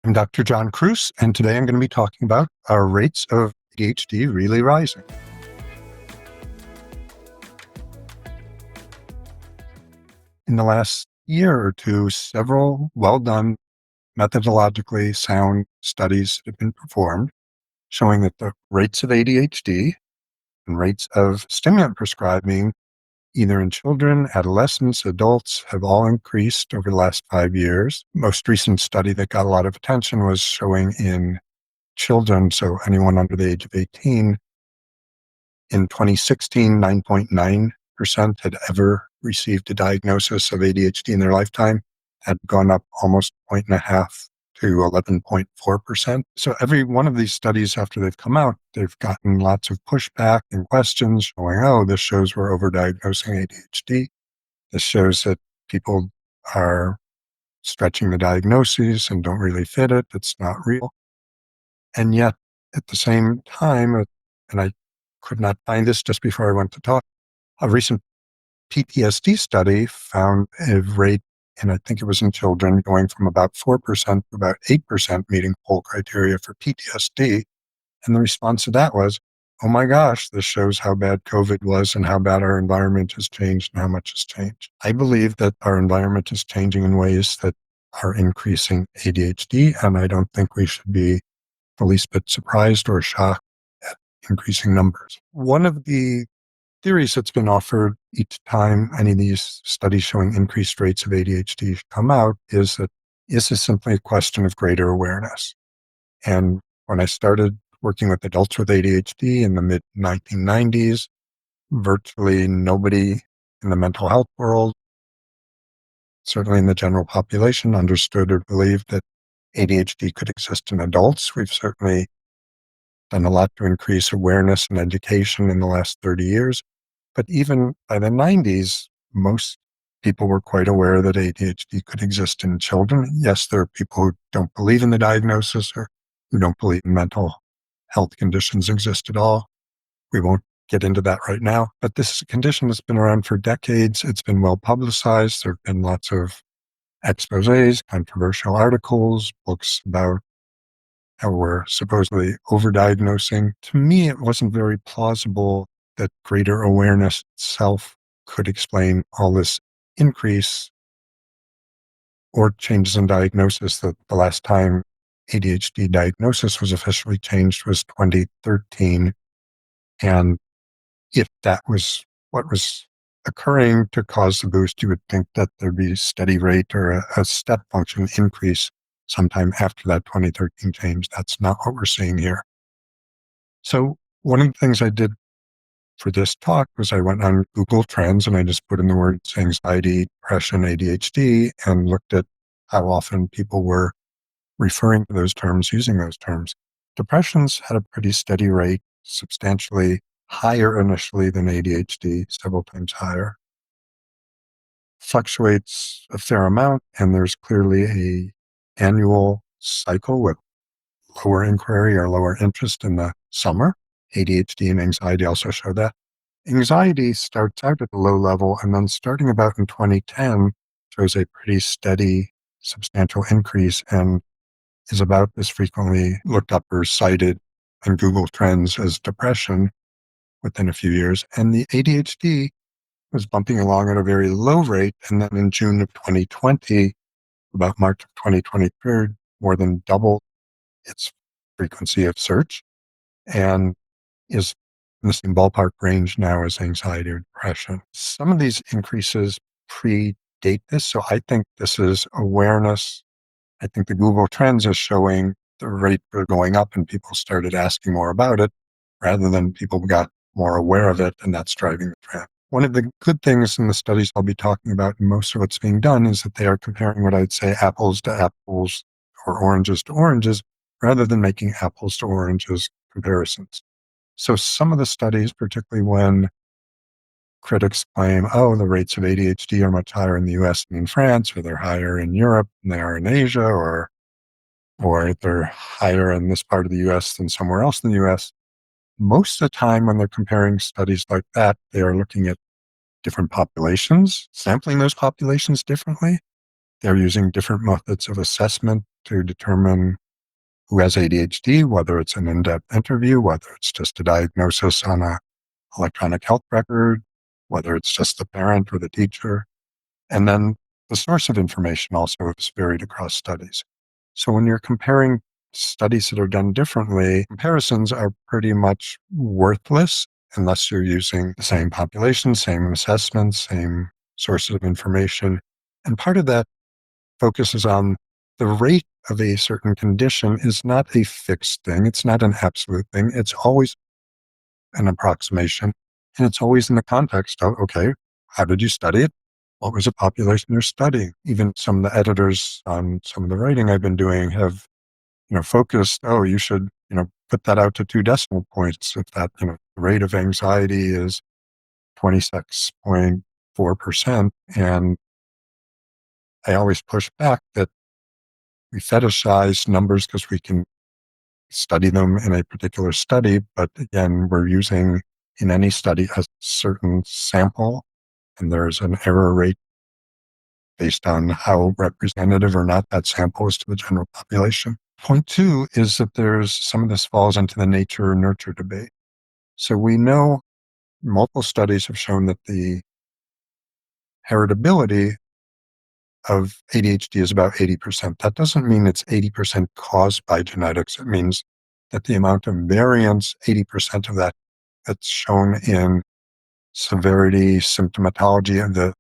I'm Dr. John Kruse, and today I'm going to be talking about our rates of ADHD really rising. In the last year or two, several well-done, methodologically sound studies have been performed showing that the rates of ADHD and rates of stimulant prescribing, either in children, adolescents, adults, have all increased over the last 5 years. Most recent study that got a lot of attention was showing in children, so anyone under the age of 18, in 2016, 9.9% had ever received a diagnosis of ADHD in their lifetime, had gone up almost 1.5 to 11.4%. So every one of these studies, after they've come out, they've gotten lots of pushback and questions showing, oh, this shows we're overdiagnosing ADHD. This shows that people are stretching the diagnoses and don't really fit it. It's not real. And yet, at the same time, and I could not find this just before I went to talk, a recent PTSD study found a rate, and I think it was in children, going from about 4% to about 8% meeting full criteria for PTSD. And the response to that was, oh my gosh, this shows how bad COVID was and how bad our environment has changed and how much has changed. I believe that our environment is changing in ways that are increasing ADHD, and I don't think we should be the least bit surprised or shocked at increasing numbers. One of the theories that's been offered each time any of these studies showing increased rates of ADHD come out is that this is simply a question of greater awareness. And when I started working with adults with ADHD in the mid-1990s, virtually nobody in the mental health world, certainly in the general population, understood or believed that ADHD could exist in adults. We've certainly done a lot to increase awareness and education in the last 30 years. But even by the 90s, most people were quite aware that ADHD could exist in children. Yes, there are people who don't believe in the diagnosis or who don't believe mental health conditions exist at all. We won't get into that right now. But this is a condition that's been around for decades. It's been well publicized. There have been lots of exposés, controversial articles, books about how we're supposedly overdiagnosing. To me, it wasn't very plausible that greater awareness itself could explain all this increase or changes in diagnosis. That the last time ADHD diagnosis was officially changed was 2013. And if that was what was occurring to cause the boost, you would think that there'd be a steady rate or a step function increase sometime after that 2013 change. That's not what we're seeing here. So one of the things I did for this talk was I went on Google Trends and I just put in the words anxiety, depression, ADHD, and looked at how often people were referring to those terms, using those terms. Depression's had a pretty steady rate, substantially higher initially than ADHD, several times higher. Fluctuates a fair amount, and there's clearly a annual cycle with lower inquiry or lower interest in the summer. ADHD and anxiety also show that. Anxiety starts out at a low level, and then starting about in 2010 shows a pretty steady, substantial increase and is about as frequently looked up or cited in Google Trends as depression within a few years. And the ADHD was bumping along at a very low rate. And then in June of 2020, about March of 2023, more than doubled its frequency of search and is in the same ballpark range now as anxiety or depression. Some of these increases predate this. So I think this is awareness. I think the Google Trends is showing the rate for going up and people started asking more about it rather than people got more aware of it, and that's driving the trend. One of the good things in the studies I'll be talking about, and most of what's being done, is that they are comparing what I'd say apples to apples or oranges to oranges, rather than making apples to oranges comparisons. So some of the studies, particularly when critics claim, oh, the rates of ADHD are much higher in the US than in France, or they're higher in Europe than they are in Asia, or they're higher in this part of the US than somewhere else in the US. Most of the time when they're comparing studies like that, they are looking at different populations, sampling those populations differently. They're using different methods of assessment to determine who has ADHD, whether it's an in-depth interview, whether it's just a diagnosis on a electronic health record, whether it's just the parent or the teacher. And then the source of information also is varied across studies. So when you're comparing studies that are done differently, comparisons are pretty much worthless unless you're using the same population, same assessments, same sources of information. And part of that focuses on the rate of a certain condition is not a fixed thing. It's not an absolute thing. It's always an approximation. And it's always in the context of, okay, how did you study it? What was the population you're studying? Even some of the editors on some of the writing I've been doing have, focused, oh, you should, put that out to 2 decimal points. If that, the rate of anxiety is 26.4%. And I always push back that we fetishize numbers because we can study them in a particular study. But again, we're using in any study a certain sample, and there's an error rate based on how representative or not that sample is to the general population. Point two is that some of this falls into the nature or nurture debate. So we know multiple studies have shown that the heritability of ADHD is about 80%. That doesn't mean it's 80% caused by genetics. It means that the amount of variance, 80% of that's shown in severity, symptomatology of the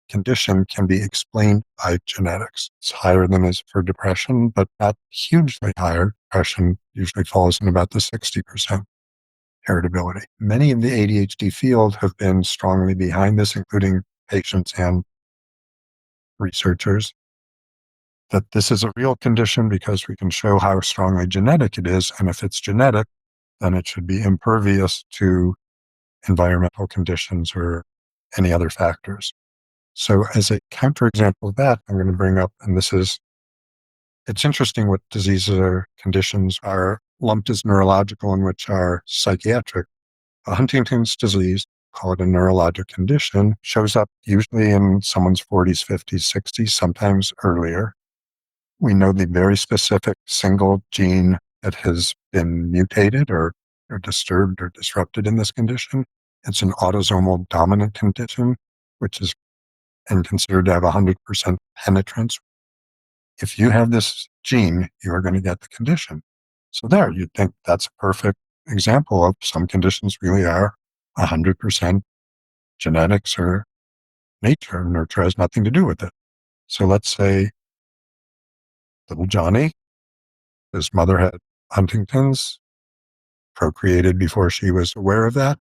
condition can be explained by genetics. It's higher than is for depression, but not hugely higher. Depression usually falls in about the 60% heritability. Many in the ADHD field have been strongly behind this, including patients and researchers, that this is a real condition because we can show how strongly genetic it is. And if it's genetic, then it should be impervious to environmental conditions or any other factors. So as a counterexample of that, I'm going to bring up, and it's interesting what diseases or conditions are lumped as neurological and which are psychiatric. Huntington's disease, call it a neurologic condition, shows up usually in someone's 40s, 50s, 60s, sometimes earlier. We know the very specific single gene that has been mutated or disturbed or disrupted in this condition. It's an autosomal dominant condition, which is and considered to have 100% penetrance. If you have this gene, you are going to get the condition. So there, you'd think that's a perfect example of some conditions really are 100% genetics or nature. Nurture has nothing to do with it. So let's say little Johnny, his mother had Huntington's, procreated before she was aware of that.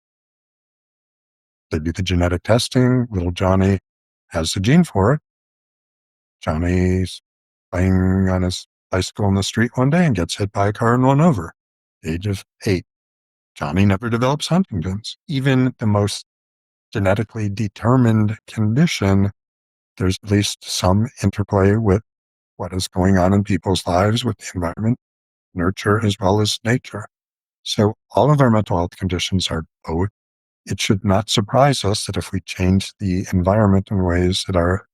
They do the genetic testing. Little Johnny has the gene for it. Johnny's playing on his bicycle in the street one day and gets hit by a car and run over. Age of 8. Johnny never develops Huntington's. Even the most genetically determined condition, there's at least some interplay with what is going on in people's lives with the environment, nurture as well as nature. So all of our mental health conditions are both. It should not surprise us that if we change the environment in ways that are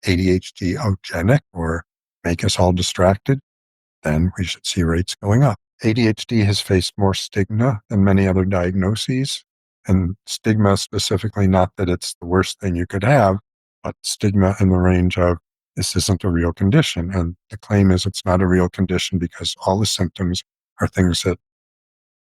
ADHD-ogenic or make us all distracted, then we should see rates going up. ADHD has faced more stigma than many other diagnoses, and stigma specifically, not that it's the worst thing you could have, but stigma in the range of this isn't a real condition. And the claim is it's not a real condition because all the symptoms are things that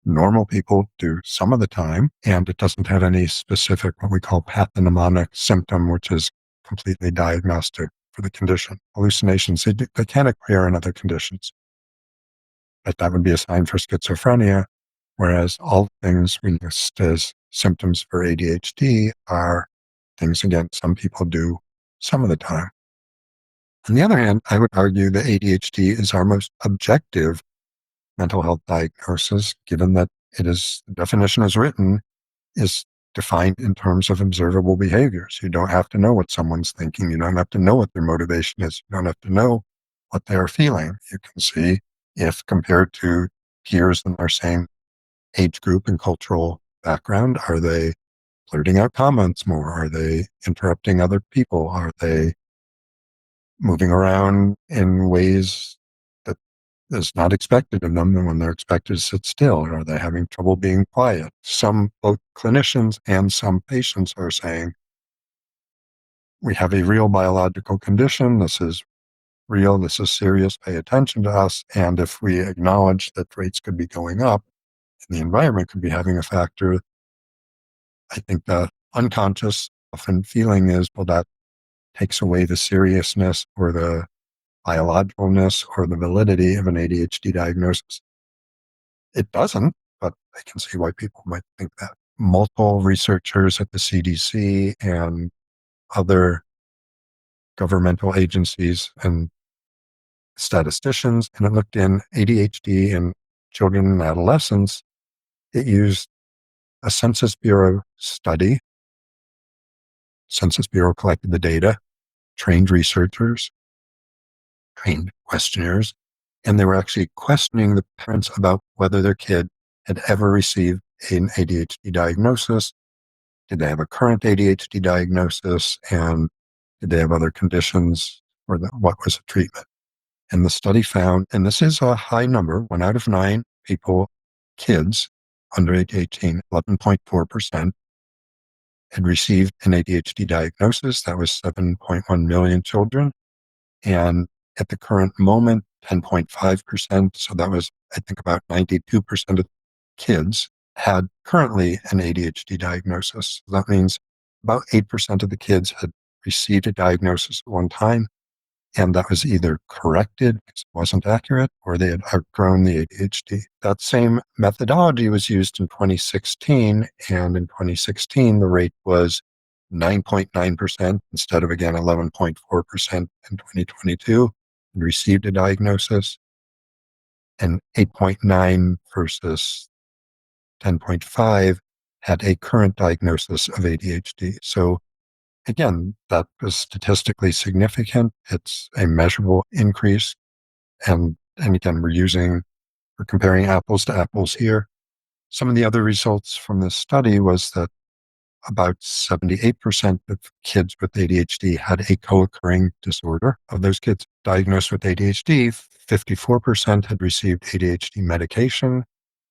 normal people do some of the time, and it doesn't have any specific, what we call pathognomonic symptom, which is completely diagnostic for the condition. Hallucinations, they can occur in other conditions, but that would be a sign for schizophrenia, whereas all things we list as symptoms for ADHD are things, again, some people do some of the time. On the other hand, I would argue that ADHD is our most objective mental health diagnosis, given that it is, the definition as written, is defined in terms of observable behaviors. You don't have to know what someone's thinking. You don't have to know what their motivation is. You don't have to know what they are feeling. You can see if compared to peers in their same age group and cultural background, are they blurting out comments more? Are they interrupting other people? Are they moving around in ways is not expected of them, and when they're expected to sit still, or are they having trouble being quiet? Both clinicians and some patients are saying, we have a real biological condition. This is real. This is serious. Pay attention to us. And if we acknowledge that rates could be going up and the environment could be having a factor, I think the unconscious often feeling is, well, that takes away the seriousness or the biologicalness or the validity of an ADHD diagnosis. It doesn't, but I can see why people might think that. Multiple researchers at the CDC and other governmental agencies and statisticians, and it looked in ADHD in children and adolescents. It used a Census Bureau study. Census Bureau collected the data, trained researchers, trained questionnaires, and they were actually questioning the parents about whether their kid had ever received an ADHD diagnosis. Did they have a current ADHD diagnosis? And did they have other conditions? Or what was the treatment? And the study found, and this is a high number, 1 out of 9 people, kids under age 18, 11.4%, had received an ADHD diagnosis. That was 7.1 million children. And at the current moment, 10.5%. So that was, I think, about 92% of kids had currently an ADHD diagnosis. That means about 8% of the kids had received a diagnosis at one time, and that was either corrected because it wasn't accurate, or they had outgrown the ADHD. That same methodology was used in 2016, and in 2016, the rate was 9.9% instead of, again, 11.4% in 2022, and received a diagnosis, and 8.9 versus 10.5 had a current diagnosis of ADHD. So again, that was statistically significant. It's a measurable increase. And again, we're comparing apples to apples here. Some of the other results from this study was that about 78% of kids with ADHD had a co-occurring disorder. Of those kids diagnosed with ADHD, 54% had received ADHD medication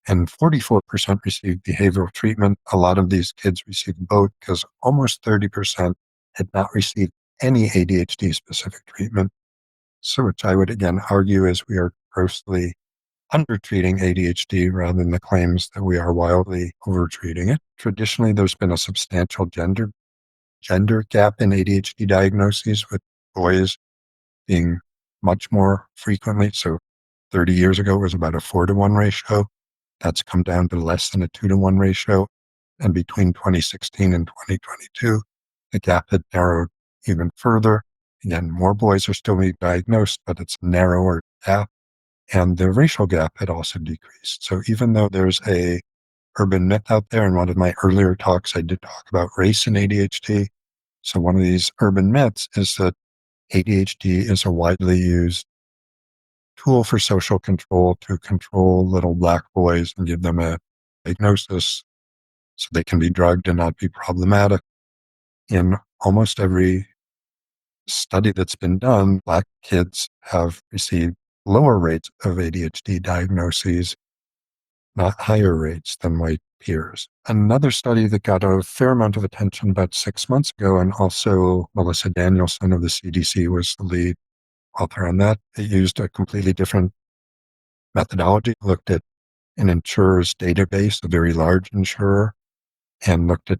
and 44% received behavioral treatment. A lot of these kids received both because almost 30% had not received any ADHD specific treatment. So, which I would again argue is we are grossly undertreating ADHD rather than the claims that we are wildly overtreating it. Traditionally, there's been a substantial gender gap in ADHD diagnoses, with boys being much more frequently. So 30 years ago, it was about a 4-to-1 ratio. That's come down to less than a 2-to-1 ratio. And between 2016 and 2022, the gap had narrowed even further. Again, more boys are still being diagnosed, but it's a narrower gap. And the racial gap had also decreased. So even though there's a urban myth out there, in one of my earlier talks, I did talk about race and ADHD. So one of these urban myths is that ADHD is a widely used tool for social control to control little Black boys and give them a diagnosis so they can be drugged and not be problematic. In almost every study that's been done, Black kids have received lower rates of ADHD diagnoses, not higher rates than white peers. Another study that got a fair amount of attention about 6 months ago, and also Melissa Danielson of the CDC was the lead author on that. It used a completely different methodology, looked at an insurer's database, a very large insurer, and looked at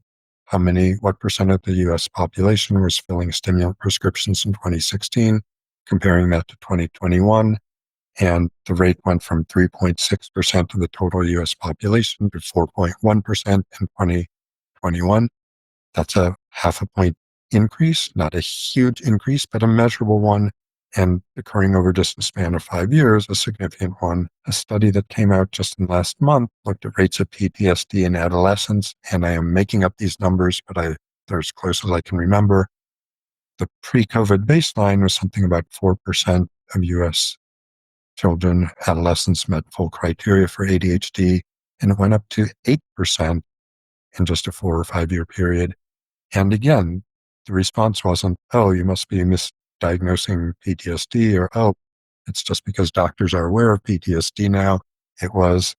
what percent of the US population was filling stimulant prescriptions in 2016, comparing that to 2021. And the rate went from 3.6% of the total US population to 4.1% in 2021. That's a half a point increase, not a huge increase, but a measurable one, and occurring over just a span of 5 years, a significant one. A study that came out just in last month looked at rates of PTSD in adolescents, and I am making up these numbers, but they're as close as I can remember. The pre-COVID baseline was something about 4% of US children, adolescents met full criteria for ADHD, and it went up to 8% in just a 4 or 5 year period. And again, the response wasn't, oh, you must be misdiagnosing PTSD, or, oh, it's just because doctors are aware of PTSD now. It was,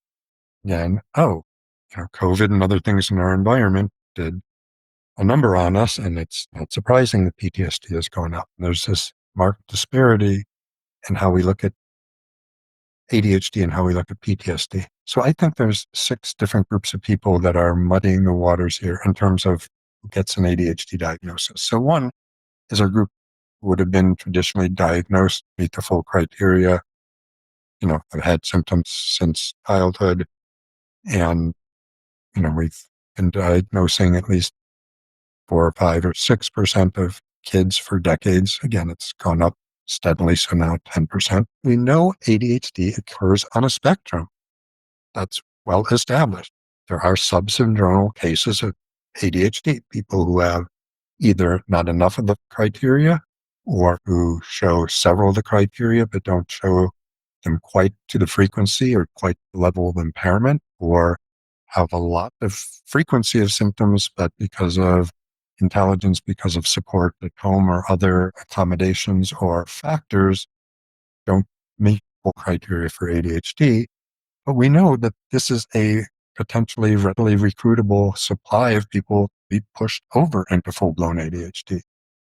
again, COVID and other things in our environment did a number on us, and it's not surprising that PTSD has gone up. There's this marked disparity in how we look at ADHD and how we look at PTSD. So I think there's 6 different groups of people that are muddying the waters here in terms of who gets an ADHD diagnosis. So one is a group who would have been traditionally diagnosed, meet the full criteria, have had symptoms since childhood, and, we've been diagnosing at least 4 or 5 or 6% of kids for decades. Again, it's gone up steadily, so now 10%. We know ADHD occurs on a spectrum. That's well established. There are subsyndromal cases of ADHD, people who have either not enough of the criteria or who show several of the criteria but don't show them quite to the frequency or quite the level of impairment, or have a lot of frequency of symptoms, but because of intelligence, because of support at home or other accommodations or factors, don't meet full criteria for ADHD. But we know that this is a potentially readily recruitable supply of people to be pushed over into full-blown ADHD.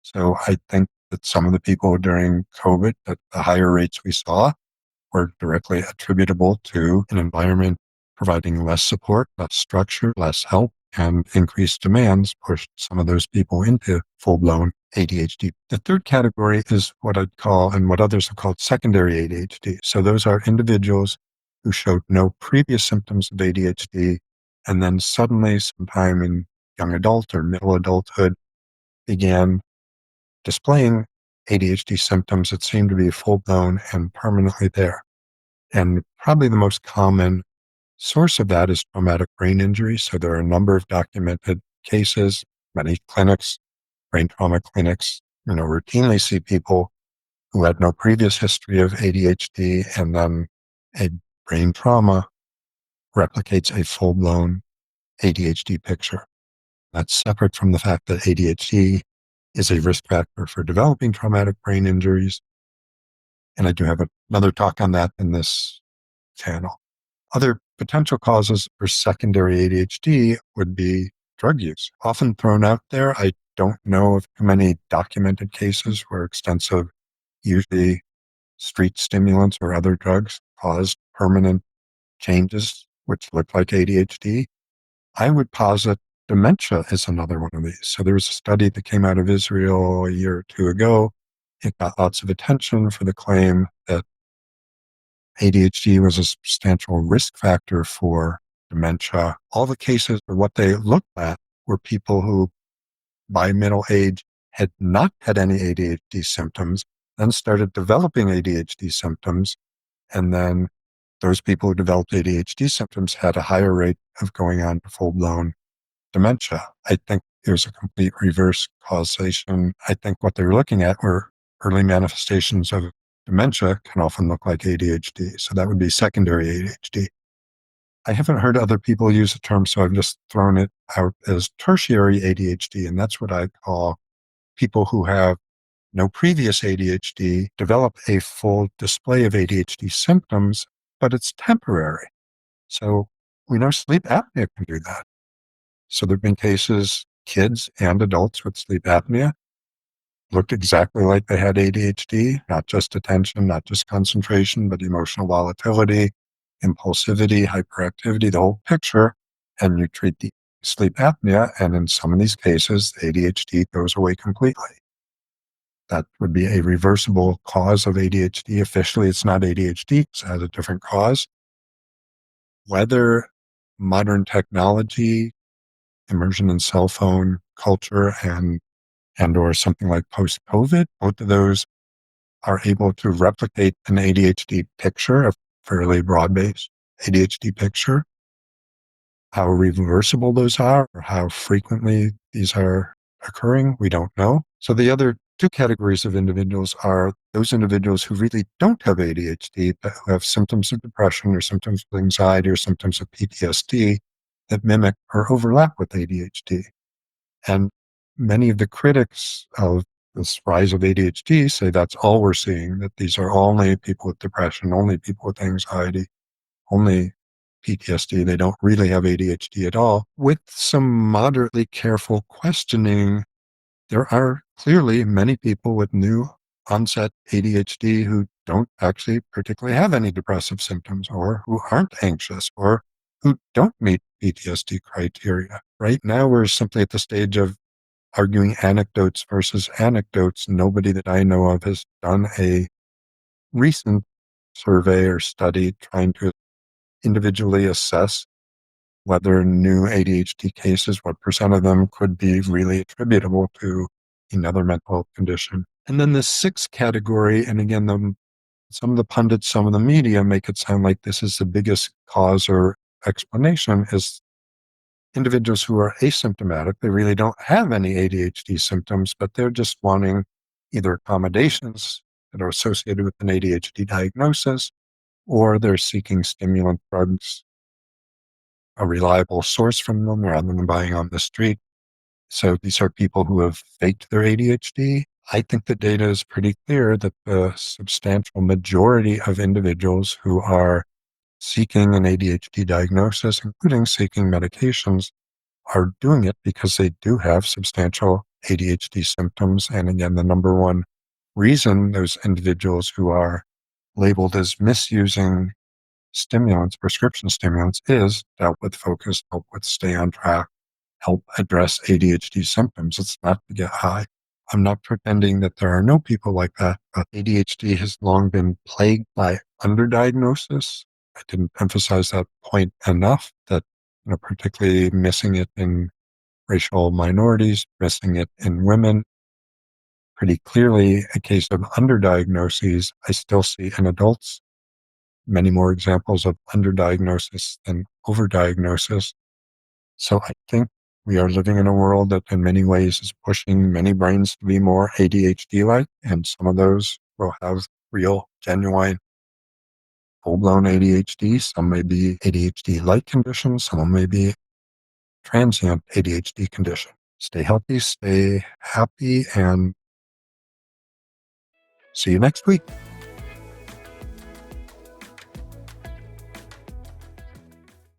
So I think that some of the people during COVID, that the higher rates we saw, were directly attributable to an environment providing less support, less structure, less help, and increased demands pushed some of those people into full-blown ADHD. The third category is what I'd call, and what others have called, secondary ADHD. So those are individuals who showed no previous symptoms of ADHD, and then suddenly, sometime in young adult or middle adulthood, began displaying ADHD symptoms that seemed to be full-blown and permanently there. And probably the most common source of that is traumatic brain injury. So there are a number of documented cases. Many clinics, brain trauma clinics, routinely see people who had no previous history of ADHD, and then a brain trauma replicates a full-blown ADHD picture. That's separate from the fact that ADHD is a risk factor for developing traumatic brain injuries. And I do have another talk on that in this channel. Other potential causes for secondary ADHD would be drug use. Often thrown out there, I don't know of too many documented cases where extensive, usually street stimulants or other drugs, caused permanent changes which look like ADHD. I would posit dementia is another one of these. So there was a study that came out of Israel a year or 2 ago. It got lots of attention for the claim that ADHD was a substantial risk factor for dementia. All the cases, or what they looked at, were people who, by middle age, had not had any ADHD symptoms, then started developing ADHD symptoms, and then those people who developed ADHD symptoms had a higher rate of going on to full-blown dementia. I think there's a complete reverse causation. I think what they were looking at were early manifestations of dementia can often look like ADHD. So that would be secondary ADHD. I haven't heard other people use the term, so I've just thrown it out as tertiary ADHD. And that's what I call people who have no previous ADHD, develop a full display of ADHD symptoms, but it's temporary. So we know sleep apnea can do that. So there have been cases, kids and adults with sleep apnea looked exactly like they had ADHD, not just attention, not just concentration, but emotional volatility, impulsivity, hyperactivity, the whole picture. And you treat the sleep apnea, and in some of these cases, ADHD goes away completely. That would be a reversible cause of ADHD. Officially, it's not ADHD, it has a different cause. Whether modern technology, immersion in cell phone culture, and or something like post-COVID, both of those are able to replicate an ADHD picture, a fairly broad-based ADHD picture. How reversible those are, or how frequently these are occurring, we don't know. So the other 2 categories of individuals are those individuals who really don't have ADHD, but who have symptoms of depression or symptoms of anxiety or symptoms of PTSD that mimic or overlap with ADHD. And many of the critics of this rise of ADHD say that's all we're seeing, that these are only people with depression, only people with anxiety, only PTSD. They don't really have ADHD at all. With some moderately careful questioning, there are clearly many people with new onset ADHD who don't actually particularly have any depressive symptoms, or who aren't anxious, or who don't meet PTSD criteria. Right now, we're simply at the stage of arguing anecdotes versus anecdotes. Nobody that I know of has done a recent survey or study trying to individually assess whether new ADHD cases, what percent of them could be really attributable to another mental health condition. And then the sixth category, and again, some of the pundits, some of the media make it sound like this is the biggest cause or explanation, is individuals who are asymptomatic. They really don't have any ADHD symptoms, but they're just wanting either accommodations that are associated with an ADHD diagnosis, or they're seeking stimulant drugs, a reliable source from them rather than buying on the street. So these are people who have faked their ADHD. I think the data is pretty clear that the substantial majority of individuals who are seeking an ADHD diagnosis, including seeking medications, are doing it because they do have substantial ADHD symptoms. And again, the number one reason those individuals who are labeled as misusing stimulants, prescription stimulants, is to help with focus, help with stay on track, help address ADHD symptoms. It's not to get high. I'm not pretending that there are no people like that, but ADHD has long been plagued by underdiagnosis. I didn't emphasize that point enough, that particularly missing it in racial minorities, missing it in women. Pretty clearly a case of underdiagnoses. I still see in adults many more examples of underdiagnosis than overdiagnosis. So I think we are living in a world that in many ways is pushing many brains to be more ADHD-like, and some of those will have real, genuine, full-blown ADHD. Some may be ADHD-like conditions. Some may be transient ADHD condition. Stay healthy, stay happy, and see you next week.